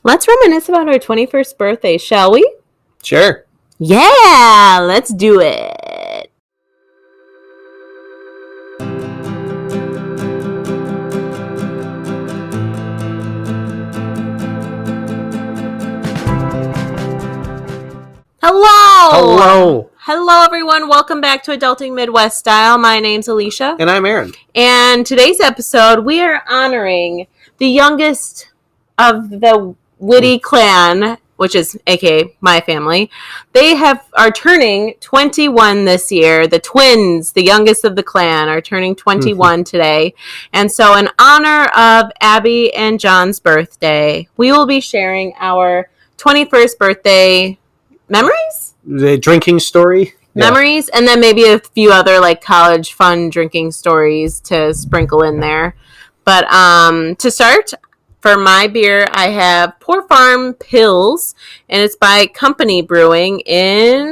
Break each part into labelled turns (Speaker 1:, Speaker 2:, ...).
Speaker 1: Let's reminisce about our 21st birthday, shall we?
Speaker 2: Sure.
Speaker 1: Yeah, let's do it. Hello, everyone. Welcome back to Adulting Midwest Style. My name's Alicia.
Speaker 2: And I'm Aaron.
Speaker 1: And today's episode, we are honoring the youngest of the Whitty clan, which is aka my family. They are turning 21 this year. The twins, the youngest of the clan, are turning 21 today. And so in honor of Abby and John's birthday, we will be sharing our 21st birthday memories?
Speaker 2: The drinking story?
Speaker 1: Memories, and then maybe a few other like college fun drinking stories to sprinkle in there. But to start, for my beer, I have Poor Farm Pils, and it's by Company Brewing in...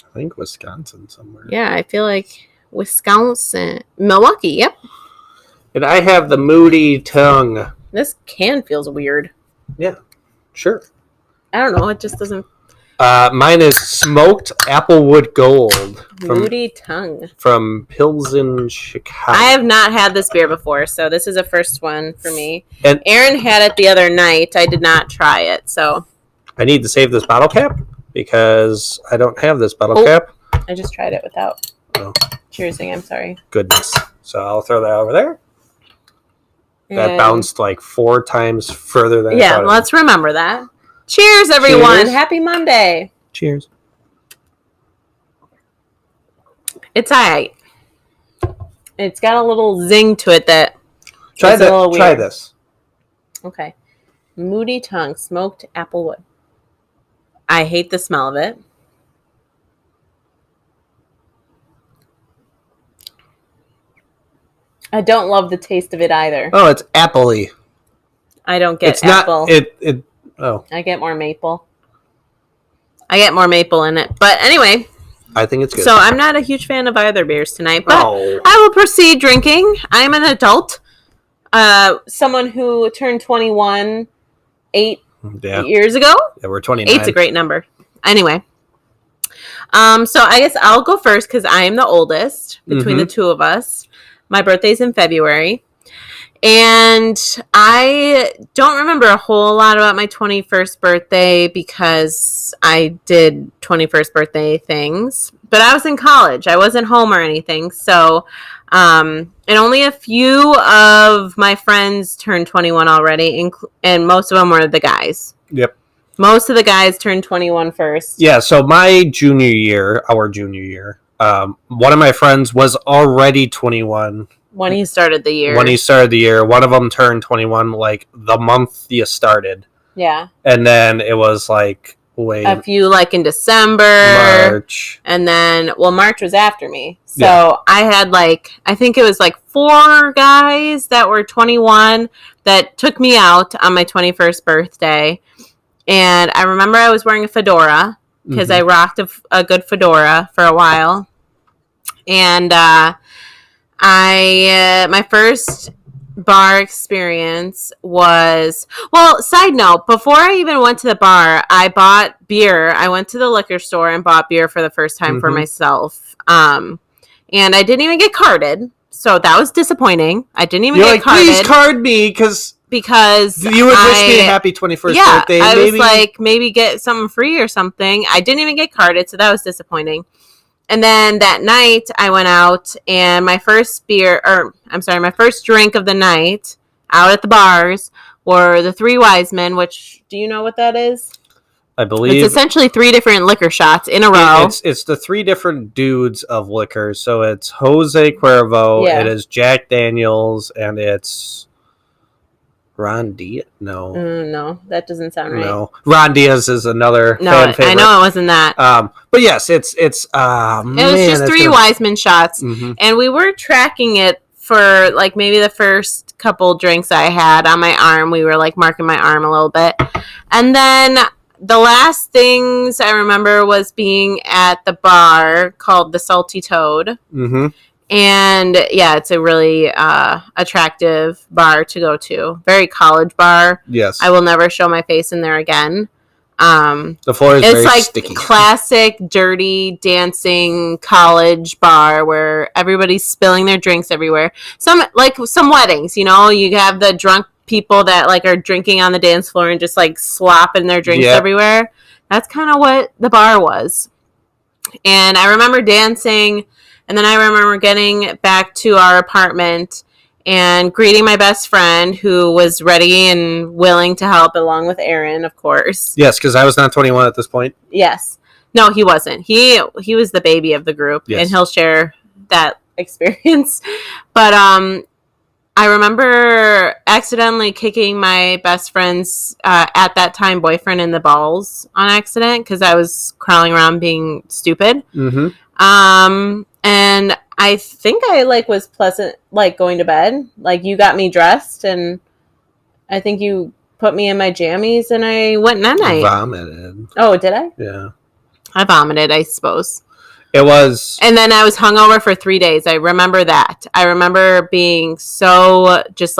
Speaker 2: I think Wisconsin somewhere.
Speaker 1: Yeah, I feel like Wisconsin. Milwaukee, yep.
Speaker 2: And I have the Moody Tongue.
Speaker 1: This can feels weird.
Speaker 2: Yeah, sure.
Speaker 1: I don't know, it just doesn't...
Speaker 2: Mine is Smoked Applewood Gold.
Speaker 1: Moody Tongue.
Speaker 2: From Pilsen, Chicago.
Speaker 1: I have not had this beer before, so this is a first one for me.
Speaker 2: And
Speaker 1: Aaron had it the other night. I did not try it, so...
Speaker 2: I need to save this bottle cap because I don't have this bottle cap.
Speaker 1: I just tried it without.
Speaker 2: Oh.
Speaker 1: Cheersing, I'm sorry.
Speaker 2: Goodness. So I'll throw that over there. That bounced like 4 times further than I thought it
Speaker 1: let's remember that. Cheers, everyone.
Speaker 2: Cheers.
Speaker 1: Happy Monday.
Speaker 2: Cheers.
Speaker 1: It's all right. It's got a little zing to it that
Speaker 2: Try
Speaker 1: is a little weird.
Speaker 2: Try this.
Speaker 1: Okay. Moody Tongue, Smoked Applewood. I hate the smell of it. I don't love the taste of it either.
Speaker 2: Oh, it's appley.
Speaker 1: I don't get
Speaker 2: it's
Speaker 1: apple.
Speaker 2: Not, Oh.
Speaker 1: I get more maple. I get more maple in it. But anyway.
Speaker 2: I think it's good.
Speaker 1: So I'm not a huge fan of either beers tonight. But
Speaker 2: Oh.
Speaker 1: I will proceed drinking. I'm an adult. Someone who turned 21 8 years ago.
Speaker 2: Yeah, we're 29.
Speaker 1: 8's a great number. Anyway. So I guess I'll go first because I am the oldest between the two of us. My birthday's in February. And I don't remember a whole lot about my 21st birthday because I did 21st birthday things. But I was in college. I wasn't home or anything. So, and only a few of my friends turned 21 already. And most of them were the guys.
Speaker 2: Yep.
Speaker 1: Most of the guys turned 21 first.
Speaker 2: Yeah, so our junior year, one of my friends was already 21.
Speaker 1: When he started the year.
Speaker 2: One of them turned 21 like the month you started.
Speaker 1: Yeah.
Speaker 2: And then it was like,
Speaker 1: a few like in December.
Speaker 2: March.
Speaker 1: And then, March was after me. So I had I think it was 4 guys that were 21 that took me out on my 21st birthday. And I remember I was wearing a fedora because I rocked a good fedora for a while. And, my first bar experience was, side note, before I even went to the bar, I bought beer. I went to the liquor store and bought beer for the first time for myself. And I didn't even get carded. So that was disappointing. I didn't even get carded.
Speaker 2: Please card me because you would wish me a happy 21st birthday.
Speaker 1: I was like, maybe get something free or something. I didn't even get carded, so that was disappointing. And then that night, I went out, and my first drink of the night out at the bars were the Three Wise Men, which, do you know what that is?
Speaker 2: I believe.
Speaker 1: It's essentially 3 different liquor shots in a row.
Speaker 2: It's the 3 different dudes of liquor. So it's Jose Cuervo, it is Jack Daniels, and it's Ron Diaz? No.
Speaker 1: No, that doesn't sound right.
Speaker 2: No. Ron Diaz is another fan favorite.
Speaker 1: I know it wasn't that.
Speaker 2: But yes, it was
Speaker 1: just 3 Wiseman shots. And we were tracking it for maybe the first couple drinks I had on my arm. We were marking my arm a little bit. And then the last things I remember was being at the bar called the Salty Toad. And yeah, it's a really attractive bar to go to. Very college bar.
Speaker 2: Yes.
Speaker 1: I will never show my face in there again.
Speaker 2: The floor is
Speaker 1: it's
Speaker 2: very
Speaker 1: like
Speaker 2: sticky.
Speaker 1: Classic dirty dancing college bar where everybody's spilling their drinks everywhere. Some weddings, you have the drunk people that like are drinking on the dance floor and just like slopping their drinks everywhere. That's kind of what the bar was. And I remember dancing, and then I remember getting back to our apartment and greeting my best friend who was ready and willing to help, along with Aaron, of course.
Speaker 2: Yes, because I was not 21 at this point.
Speaker 1: Yes. No, he wasn't. He was the baby of the group, and he'll share that experience. But I remember accidentally kicking my best friend's, at that time, boyfriend in the balls on accident because I was crawling around being stupid.
Speaker 2: Mm-hmm.
Speaker 1: And I think I was pleasant, going to bed. You got me dressed, and I think you put me in my jammies, and I went night-night.
Speaker 2: Vomited.
Speaker 1: Oh, did I?
Speaker 2: Yeah.
Speaker 1: I vomited, I suppose.
Speaker 2: It was.
Speaker 1: And then I was hungover for 3 days. I remember that. I remember being so just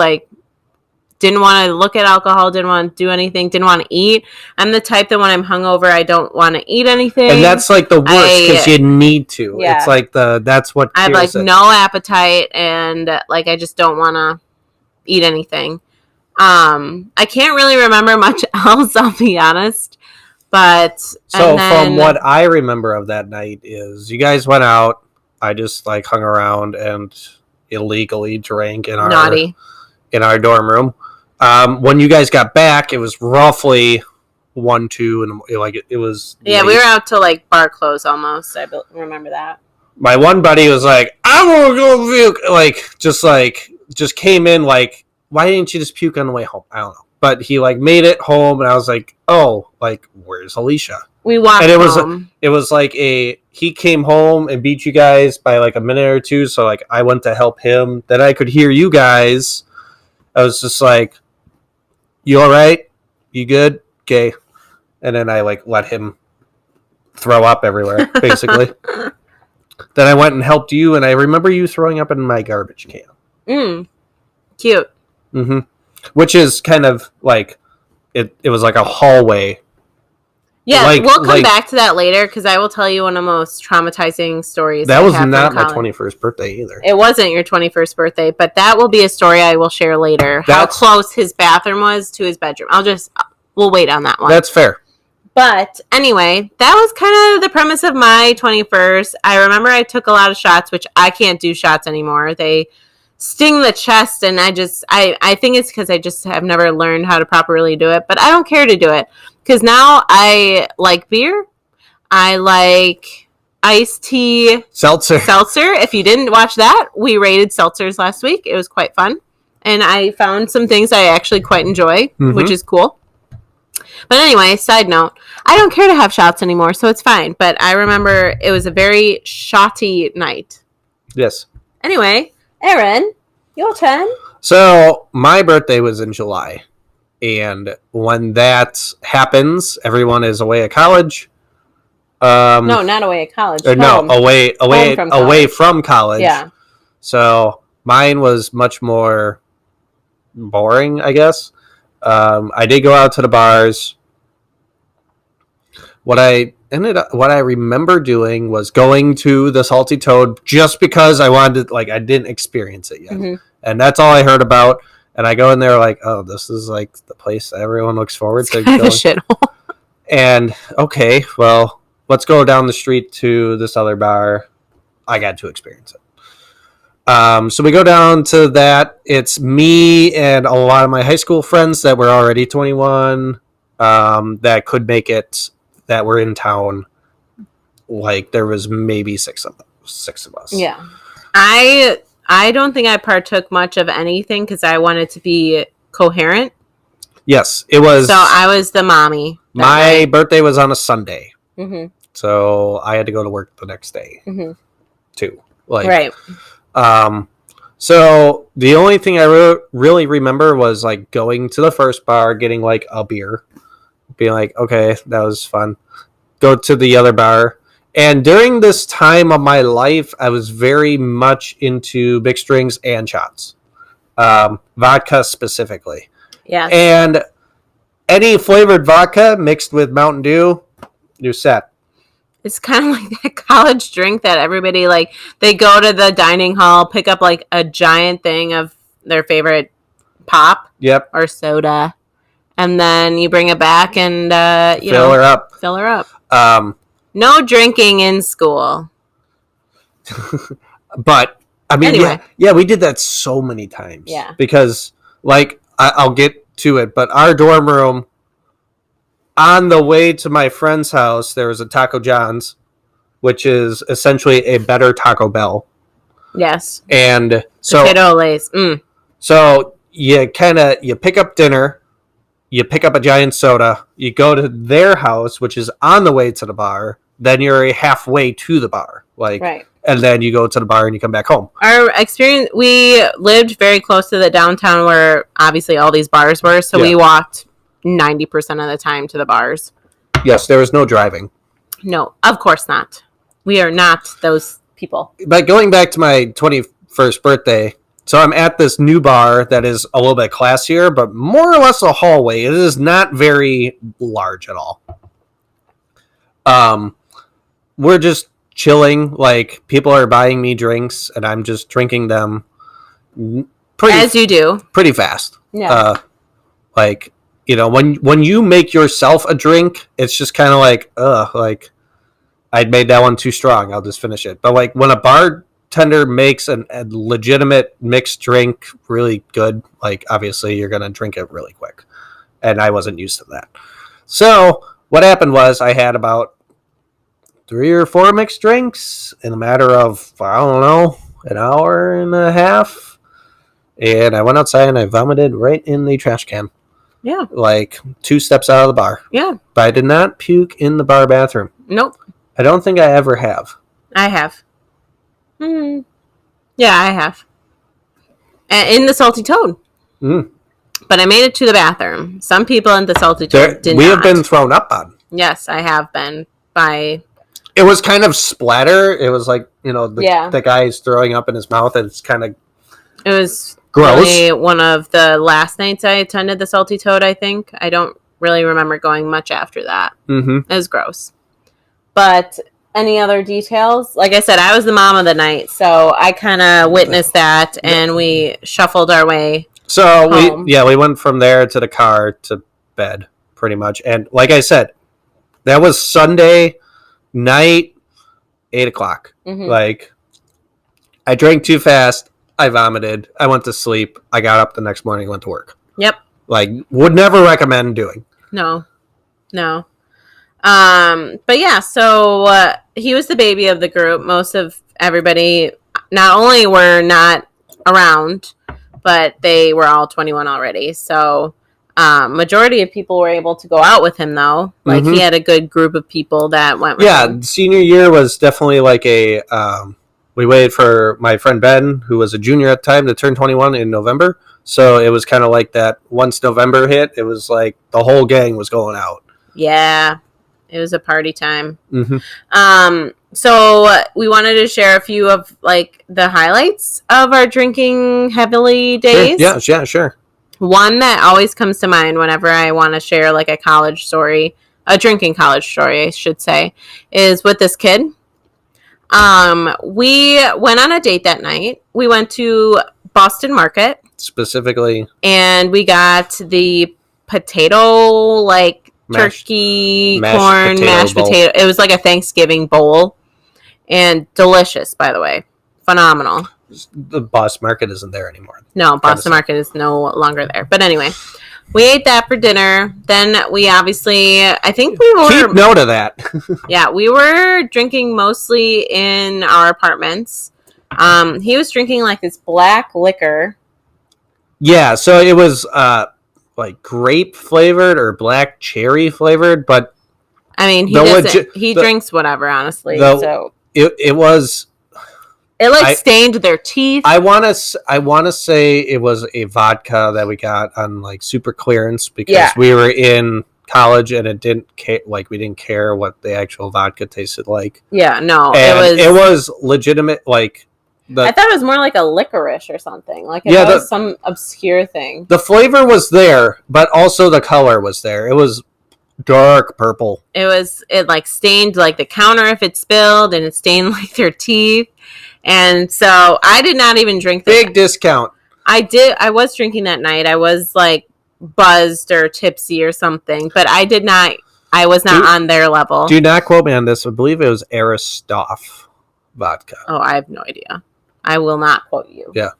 Speaker 1: didn't want to look at alcohol, didn't want to do anything, didn't want to eat. I'm the type that when I'm hungover, I don't want to eat anything.
Speaker 2: And that's the worst because you need to. Yeah. It's that's what
Speaker 1: I have no appetite, and I just don't want to eat anything. I can't really remember much else, I'll be honest. But
Speaker 2: from what I remember of that night is you guys went out. I just hung around and illegally drank in our dorm room. When you guys got back, it was roughly 1-2, and it was.
Speaker 1: Yeah, late. We were out till bar close almost. I remember that.
Speaker 2: My one buddy was like, "I want to go puke." Just came in why didn't you just puke on the way home? I don't know. But he made it home, and I was like, "Oh, where's Alicia?"
Speaker 1: We walked
Speaker 2: home. It was he came home and beat you guys by a minute or two. So I went to help him. Then I could hear you guys. I was just like, "You all right? You good? Okay." And then I let him throw up everywhere, basically. Then I went and helped you, and I remember you throwing up in my garbage can.
Speaker 1: Cute.
Speaker 2: Mm-hmm. Which is kind of it was a hallway.
Speaker 1: Yeah, we'll come back to that later because I will tell you one of the most traumatizing stories.
Speaker 2: That was not my 21st birthday either.
Speaker 1: It wasn't your 21st birthday, but that will be a story I will share later. How close his bathroom was to his bedroom. We'll wait on that one.
Speaker 2: That's fair.
Speaker 1: But anyway, that was kind of the premise of my 21st. I remember I took a lot of shots, which I can't do shots anymore. They sting the chest, and I think it's because I just have never learned how to properly do it, but I don't care to do it because now I like beer, I like iced tea, seltzer. If you didn't watch that, we rated seltzers last week. It was quite fun, and I found some things I actually quite enjoy, which is cool. But anyway, side note, I don't care to have shots anymore, so it's fine. But I remember it was a very shotty night.
Speaker 2: Yes.
Speaker 1: Anyway, Aaron, your turn.
Speaker 2: So my birthday was in July, and when that happens, everyone is away at college.
Speaker 1: No, not away at college.
Speaker 2: Away from college.
Speaker 1: Yeah.
Speaker 2: So mine was much more boring, I guess. I did go out to the bars. What I remember doing was going to the Salty Toad just because I wanted to, I didn't experience it yet. And that's all I heard about. And I go in there oh, this is the place everyone looks forward to going.
Speaker 1: Shithole.
Speaker 2: And okay, well, let's go down the street to this other bar. I got to experience it. So we go down to that. It's me and a lot of my high school friends that were already 21 that could make it, that were in town. There was maybe six of us.
Speaker 1: Yeah. I don't think I partook much of anything because I wanted to be coherent.
Speaker 2: Yes, it was.
Speaker 1: So I was the mommy.
Speaker 2: My birthday was on a Sunday. So I had to go to work the next day too.
Speaker 1: Right.
Speaker 2: So the only thing I really remember was going to the first bar, getting a beer, being okay, that was fun. Go to the other bar, And during this time of my life, I was very much into mixed drinks and shots, vodka specifically.
Speaker 1: Yes.
Speaker 2: And any flavored vodka mixed with Mountain Dew, you're set.
Speaker 1: It's kind of like that college drink that everybody, like, they go to the dining hall, pick up like a giant thing of their favorite pop
Speaker 2: Yep.
Speaker 1: or soda, and then you bring it back and
Speaker 2: Fill her up.
Speaker 1: fill her up.
Speaker 2: No
Speaker 1: drinking in school.
Speaker 2: But I mean,
Speaker 1: Anyway.
Speaker 2: yeah, we did that so many times.
Speaker 1: Yeah.
Speaker 2: Because, like, I'll get to it, but our dorm room, on the way to my friend's house, there was a Taco John's, which is essentially a better Taco Bell.
Speaker 1: Yes.
Speaker 2: And so,
Speaker 1: Potato Lays.
Speaker 2: so you pick up dinner, you pick up a giant soda, you go to their house, which is on the way to the bar, then you're halfway to the bar. Like,
Speaker 1: Right.
Speaker 2: and then you go to the bar and you come back home.
Speaker 1: Our experience, we lived very close to the downtown where obviously all these bars were, so we walked 90% of the time to the bars.
Speaker 2: Yes, there was no driving.
Speaker 1: No, of course not. We are not those people.
Speaker 2: But going back to my 21st birthday, so I'm at this new bar that is a little bit classier, but more or less a hallway. It is not very large at all. We're just chilling. Like, people are buying me drinks, and I'm just drinking them
Speaker 1: As you do.
Speaker 2: pretty fast.
Speaker 1: Yeah.
Speaker 2: Like, you know, when you make yourself a drink, it's just kind of like, like, I made that one too strong. I'll just finish it. But, like, when a bartender makes a legitimate mixed drink really good, like, obviously you're going to drink it really quick. And I wasn't used to that. So what happened was I had about 3 or 4 mixed drinks in a matter of, I don't know, an hour and a half. And I went outside and I vomited right in the trash can.
Speaker 1: Yeah.
Speaker 2: Like 2 steps out of the bar.
Speaker 1: Yeah.
Speaker 2: But I did not puke in the bar bathroom.
Speaker 1: Nope.
Speaker 2: I don't think I ever have.
Speaker 1: I have. Yeah, I have. In the Salty Toad. But I made it to the bathroom. Some people in the Salty Toad did not.
Speaker 2: We have been thrown up on.
Speaker 1: Yes, I have been by...
Speaker 2: It was kind of splatter. It was like, you know, the guy is throwing up in his mouth, and it's kind of
Speaker 1: It was
Speaker 2: gross.
Speaker 1: really one of the last nights I attended the Salty Toad, I think. I don't really remember going much after that.
Speaker 2: Mm-hmm.
Speaker 1: It was gross. But any other details? Like I said, I was the mom of the night, so I kind of witnessed that, and we shuffled our way.
Speaker 2: So
Speaker 1: home.
Speaker 2: we went from there to the car to bed, pretty much. And like I said, that was Sunday night, 8:00. Like, I drank too fast. I vomited. I went to sleep. I got up the next morning and went to work.
Speaker 1: Yep.
Speaker 2: Like, would never recommend doing.
Speaker 1: No. But yeah, so he was the baby of the group. Most of everybody not only were not around, but they were all 21 already. So majority of people were able to go out with him, though. Like, he had a good group of people that went with him.
Speaker 2: Senior year was definitely like a... we waited for my friend Ben, who was a junior at the time, to turn 21 in November. So it was kind of like that. Once November hit, it was like the whole gang was going out.
Speaker 1: Yeah, it was a party time.
Speaker 2: Mm-hmm.
Speaker 1: So we wanted to share a few of, like, the highlights of our drinking heavily days.
Speaker 2: Sure. Yeah, sure.
Speaker 1: One that always comes to mind whenever I want to share, like, a college story, a drinking college story, I should say, is with this kid. We went on a date that night. We went to Boston Market.
Speaker 2: Specifically.
Speaker 1: And we got the potato, like, turkey, corn, mashed potato. It was like a Thanksgiving bowl. And delicious, by the way. Phenomenal.
Speaker 2: The Boston Market isn't there anymore.
Speaker 1: No, Boston Market is no longer there. But anyway, we ate that for dinner. Then we obviously, I think we were...
Speaker 2: Keep note of that.
Speaker 1: Yeah, we were drinking mostly in our apartments. He was drinking, like, this black liquor.
Speaker 2: Yeah, so it was like grape flavored or black cherry flavored, but
Speaker 1: I mean, he drinks whatever, honestly. So
Speaker 2: it was.
Speaker 1: It stained their teeth.
Speaker 2: I want to say it was a vodka that we got on, like, super clearance because we were in college, and it didn't care. Like we didn't care what the actual vodka tasted like.
Speaker 1: Yeah, no,
Speaker 2: And it was legitimate. Like
Speaker 1: I thought it was more like a licorice or something. Like it was some obscure thing.
Speaker 2: The flavor was there, but also the color was there. It was dark purple.
Speaker 1: It like stained like the counter if it spilled, and it stained like their teeth. And so I did not even drink that.
Speaker 2: Big discount.
Speaker 1: I was drinking that night. I was like buzzed or tipsy or something, but I was not on their level.
Speaker 2: Do not quote me on this. I believe it was Aristoff vodka.
Speaker 1: Oh, I have no idea. I will not quote you.
Speaker 2: Yeah.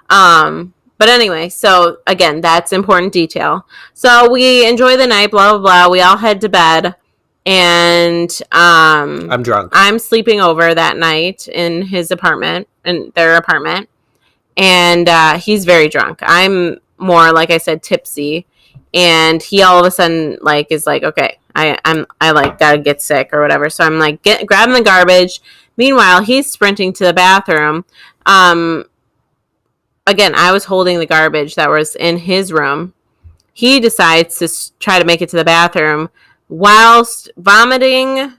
Speaker 1: But anyway, so again, that's important detail. So we enjoy the night, blah, blah, blah. We all head to bed, and
Speaker 2: I'm drunk.
Speaker 1: I'm sleeping over that night in their apartment, and he's very drunk. I'm more, like I said, tipsy, and he all of a sudden like is like, okay, I like gotta get sick or whatever. So I'm like grabbing the garbage. Meanwhile, he's sprinting to the bathroom. Again, I was holding the garbage that was in his room. He decides to try to make it to the bathroom whilst vomiting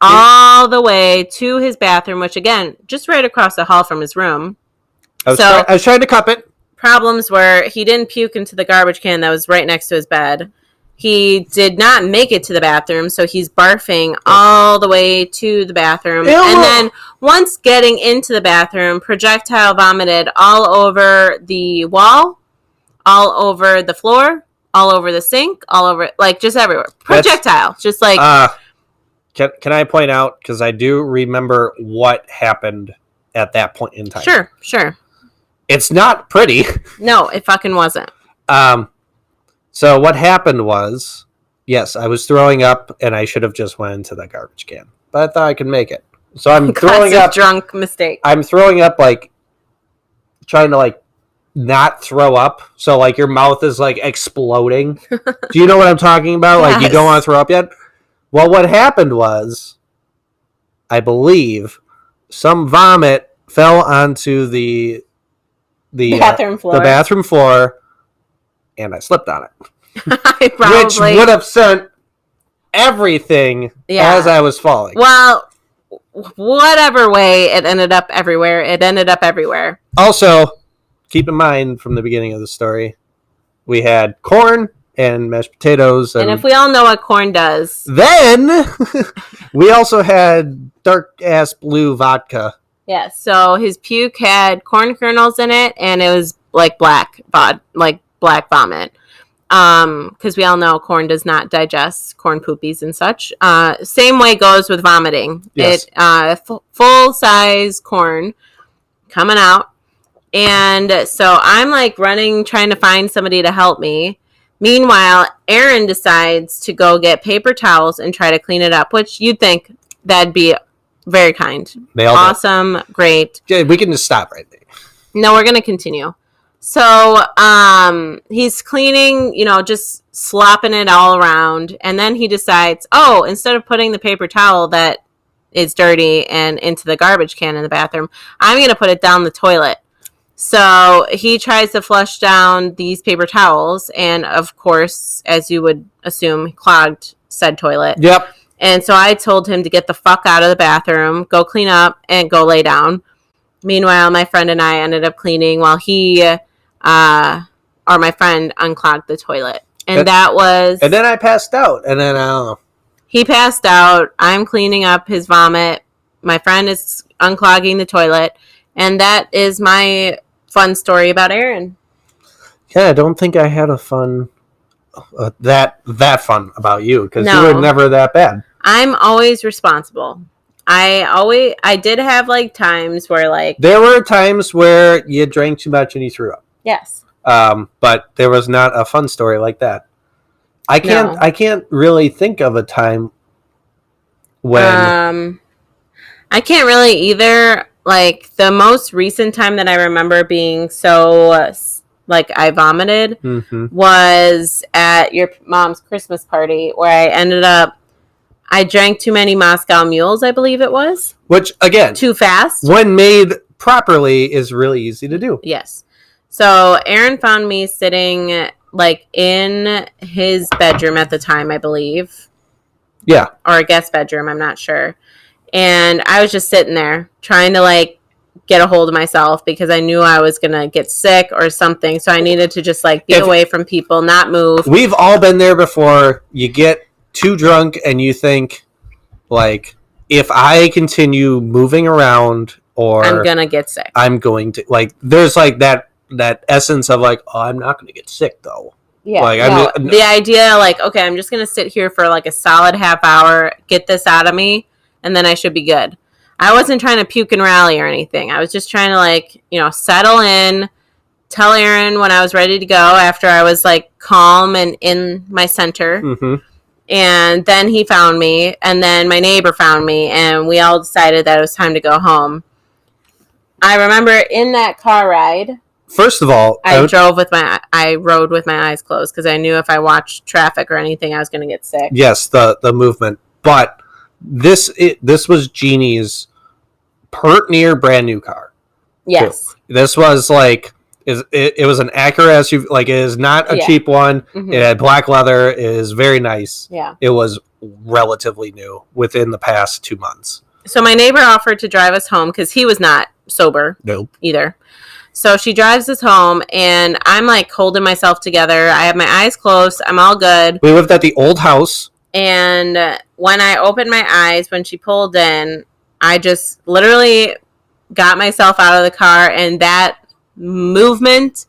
Speaker 1: all the way to his bathroom, which again, just right across the hall from his room.
Speaker 2: I was trying to cup it.
Speaker 1: Problems were he didn't puke into the garbage can that was right next to his bed. He did not make it to the bathroom, so he's barfing all the way to the bathroom.
Speaker 2: Ew.
Speaker 1: And then once getting into the bathroom, projectile vomited all over the wall, all over the floor, all over the sink, all over, like, just everywhere. Projectile. Just like...
Speaker 2: Can I point out, because I do remember what happened at that point in time.
Speaker 1: Sure.
Speaker 2: It's not pretty.
Speaker 1: No, it fucking wasn't.
Speaker 2: So what happened was, yes, I was throwing up, and I should have just went into the garbage can, but I thought I could make it. So I'm throwing up.
Speaker 1: Drunk mistake.
Speaker 2: I'm throwing up, like trying to like not throw up. So like your mouth is like exploding. Do you know what I'm talking about?
Speaker 1: Yes.
Speaker 2: Like you don't want to throw up yet. Well, what happened was, I believe, some vomit fell onto the
Speaker 1: bathroom floor.
Speaker 2: The bathroom floor. And I slipped on it.
Speaker 1: Which
Speaker 2: would have sent everything as I was falling.
Speaker 1: Well, whatever way it ended up everywhere.
Speaker 2: Also, keep in mind from the beginning of the story, we had corn and mashed potatoes.
Speaker 1: And if we all know what corn does.
Speaker 2: Then we also had dark-ass blue vodka.
Speaker 1: Yeah, so his puke had corn kernels in it, and it was like black vomit, because we all know corn does not digest corn poopies and such. Same way goes with vomiting.
Speaker 2: Yes.
Speaker 1: Full size corn coming out, and so I'm like running, trying to find somebody to help me. Meanwhile, Aaron decides to go get paper towels and try to clean it up, which you'd think that'd be very kind, awesome, great.
Speaker 2: Yeah, we can just stop right there.
Speaker 1: No, we're gonna continue. So he's cleaning, just slopping it all around. And then he decides, instead of putting the paper towel that is dirty and into the garbage can in the bathroom, I'm going to put it down the toilet. So he tries to flush down these paper towels. And of course, as you would assume, clogged said toilet.
Speaker 2: Yep.
Speaker 1: And so I told him to get the fuck out of the bathroom, go clean up, and go lay down. Meanwhile, my friend and I ended up cleaning while my friend unclogged the toilet. And
Speaker 2: And then I passed out. And then I don't know.
Speaker 1: He passed out. I'm cleaning up his vomit. My friend is unclogging the toilet. And that is my fun story about Aaron.
Speaker 2: Yeah, I don't think I had a fun... that fun about you. Because
Speaker 1: No.
Speaker 2: you were never that bad.
Speaker 1: I'm always responsible. I did have like times where like...
Speaker 2: There were times where you drank too much and you threw up.
Speaker 1: Yes.
Speaker 2: But there was not a fun story like that. I can't really think of a time when
Speaker 1: I can't really either. Like the most recent time that I remember being so like I vomited was at your mom's Christmas party, where I drank too many Moscow Mules, I believe it was.
Speaker 2: Which again,
Speaker 1: too fast.
Speaker 2: When made properly is really easy to do.
Speaker 1: Yes. So Aaron found me sitting like in his bedroom at the time, I believe,
Speaker 2: Yeah.
Speaker 1: or a guest bedroom, I'm not sure. And I was just sitting there trying to like get a hold of myself because I knew I was going to get sick or something. So I needed to just like be away from people, not move.
Speaker 2: We've all been there before. You get too drunk and you think, like, if I continue moving around, or
Speaker 1: I'm going to get sick.
Speaker 2: I'm going to, like, there's like that essence of like, oh, I'm not going to get sick though.
Speaker 1: Yeah.
Speaker 2: Like,
Speaker 1: no, the idea, like, okay, I'm just going to sit here for like a solid half hour, get this out of me, and then I should be good. I wasn't trying to puke and rally or anything. I was just trying to, like, you know, settle in, tell Aaron when I was ready to go after I was, like, calm and in my center.
Speaker 2: Mm-hmm.
Speaker 1: And then he found me, and then my neighbor found me, and we all decided that it was time to go home. I remember in that car ride,
Speaker 2: first of all,
Speaker 1: I rode with my eyes closed because I knew if I watched traffic or anything, I was going to get sick.
Speaker 2: Yes, the movement. But this was Jeannie's pert near brand new car.
Speaker 1: Yes.
Speaker 2: Too. This was like it was an Acura SUV. Like, it is not a cheap one. Mm-hmm. It had black leather. It is very nice.
Speaker 1: Yeah.
Speaker 2: It was relatively new within the past 2 months.
Speaker 1: So my neighbor offered to drive us home because he was not sober.
Speaker 2: Nope.
Speaker 1: Either. So she drives us home, and I'm like holding myself together. I have my eyes closed. I'm all good.
Speaker 2: We lived at the old house.
Speaker 1: And when I opened my eyes, when she pulled in, I just literally got myself out of the car, and that movement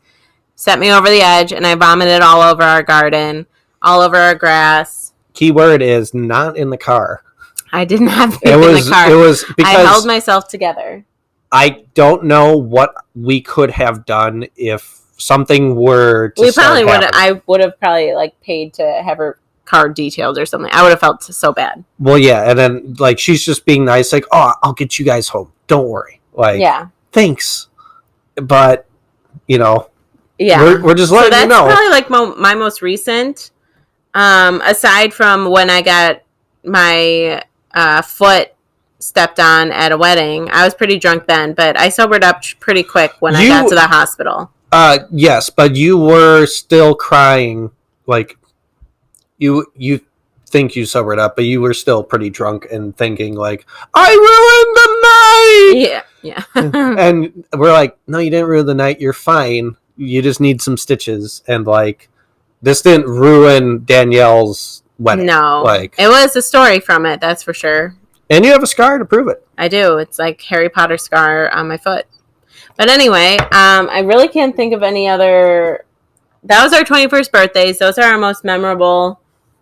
Speaker 1: set me over the edge, and I vomited all over our garden, all over our grass.
Speaker 2: Key word is not in the car.
Speaker 1: I didn't have it in the car.
Speaker 2: It was because
Speaker 1: I held myself together.
Speaker 2: I don't know what we could have done if something were to
Speaker 1: I would have probably like paid to have her car detailed or something. I would have felt so bad.
Speaker 2: Well, yeah, and then like she's just being nice, like, oh, I'll get you guys home. Don't worry. Like, yeah, thanks. But you know, yeah, we're just letting you know.
Speaker 1: That's probably like my most recent. Aside from when I got my foot stepped on at a wedding, I was pretty drunk then, but I sobered up pretty quick when I got to the hospital.
Speaker 2: Yes, but you were still crying. Like, you think you sobered up, but you were still pretty drunk and thinking like, I ruined the night.
Speaker 1: Yeah.
Speaker 2: And we're like, no, you didn't ruin the night. You're fine. You just need some stitches. And like, this didn't ruin Danielle's wedding.
Speaker 1: No,
Speaker 2: like,
Speaker 1: it was a story from it. That's for sure.
Speaker 2: And you have a scar to prove it.
Speaker 1: I do. It's like Harry Potter scar on my foot. But anyway, I really can't think of any other. That was our 21st birthdays. Those are our most memorable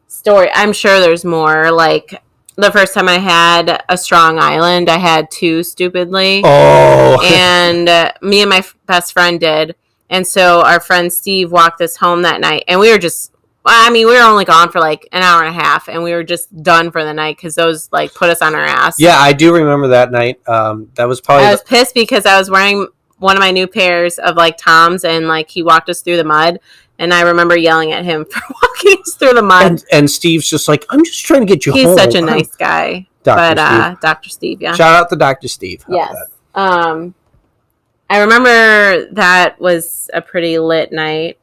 Speaker 1: story. I'm sure there's more. Like the first time I had a Strong Island, I had two, stupidly.
Speaker 2: Oh.
Speaker 1: And me and my best friend did. And so our friend Steve walked us home that night. And we were just, we were only gone for like an hour and a half. And we were just done for the night because those like put us on our ass.
Speaker 2: Yeah, I do remember that night. That was probably...
Speaker 1: I was pissed because I was wearing one of my new pairs of like Toms. And like he walked us through the mud. And I remember yelling at him for walking us through the mud.
Speaker 2: And Steve's just like, I'm just trying to get you home.
Speaker 1: He's such a nice guy. Dr. Steve, yeah.
Speaker 2: Shout out to Dr. Steve.
Speaker 1: Yes. I remember that was a pretty lit night.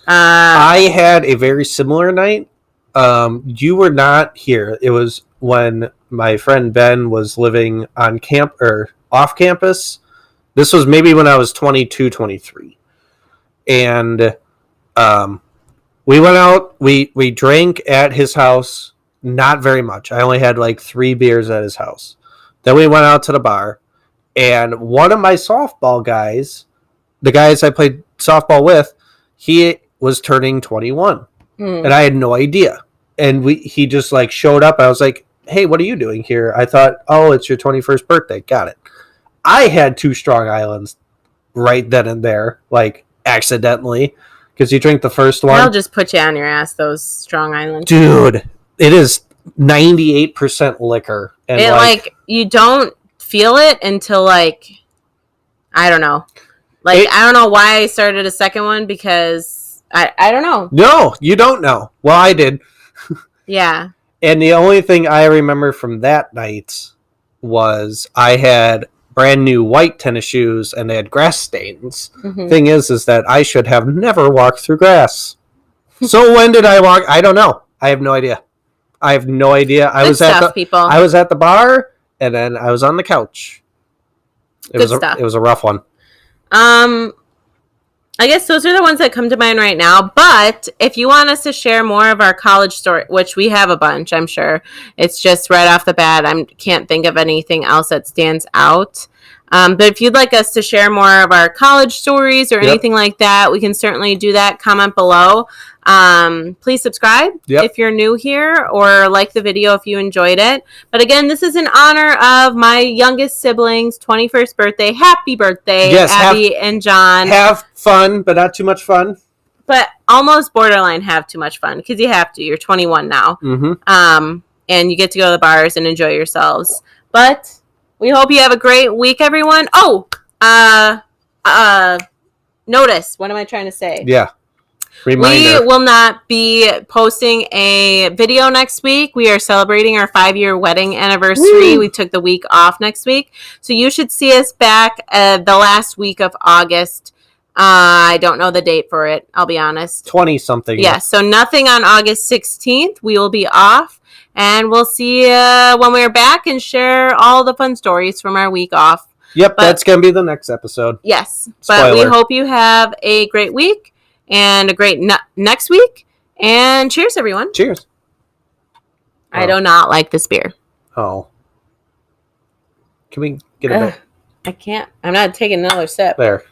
Speaker 2: I had a very similar night. You were not here. It was when my friend Ben was living on off campus. This was maybe when I was 22, 23. And we went out, we drank at his house, not very much. I only had like 3 beers at his house. Then we went out to the bar, and one of my softball guys, the guys I played softball with, he was turning 21. And I had no idea. And he just like showed up. I was like, hey, what are you doing here? I thought, oh, it's your 21st birthday. Got it. I had 2 Strong Islands right then and there, like accidentally. Because you drink the first one.
Speaker 1: They'll just put you on your ass, those Strong Islands.
Speaker 2: Dude, it is 98% liquor. And
Speaker 1: it like you don't feel it until like, I don't know. Like, I don't know why I started a second one because I don't know.
Speaker 2: No, you don't know. Well, I did.
Speaker 1: Yeah. And
Speaker 2: the only thing I remember from that night was I had brand new white tennis shoes and they had grass stains. Mm-hmm. Thing is that I should have never walked through grass. So when did I walk? I don't know. I have no idea. I
Speaker 1: Good stuff, people.
Speaker 2: I was at the bar, and then I was on the couch. It was a rough one.
Speaker 1: I guess those are the ones that come to mind right now. But if you want us to share more of our college story, which we have a bunch, I'm sure. It's just right off the bat, I can't think of anything else that stands out. But if you'd like us to share more of our college stories or anything like that, we can certainly do that. Comment below. Please subscribe if you're new here, or like the video if you enjoyed it. But again, this is in honor of my youngest siblings' 21st birthday. Happy birthday, Abby and John.
Speaker 2: Have fun, but not too much fun.
Speaker 1: But almost borderline have too much fun, because you have to. You're 21 now.
Speaker 2: Mm-hmm.
Speaker 1: And you get to go to the bars and enjoy yourselves. But we hope you have a great week, everyone. Oh, notice. What am I trying to say?
Speaker 2: Yeah. Reminder.
Speaker 1: We will not be posting a video next week. We are celebrating our 5-year wedding anniversary. Woo! We took the week off next week. So you should see us back the last week of August. I don't know the date for it, I'll be honest.
Speaker 2: 20-something.
Speaker 1: Yes, so nothing on August 16th. We will be off. And we'll see you when we're back and share all the fun stories from our week off.
Speaker 2: Yep, that's going to be the next episode.
Speaker 1: Yes,
Speaker 2: Spoiler.
Speaker 1: But we hope you have a great week. And a great next week. And cheers, everyone.
Speaker 2: Cheers.
Speaker 1: I do not like this beer.
Speaker 2: Oh. Can we get a bit?
Speaker 1: I can't. I'm not taking another sip.
Speaker 2: There.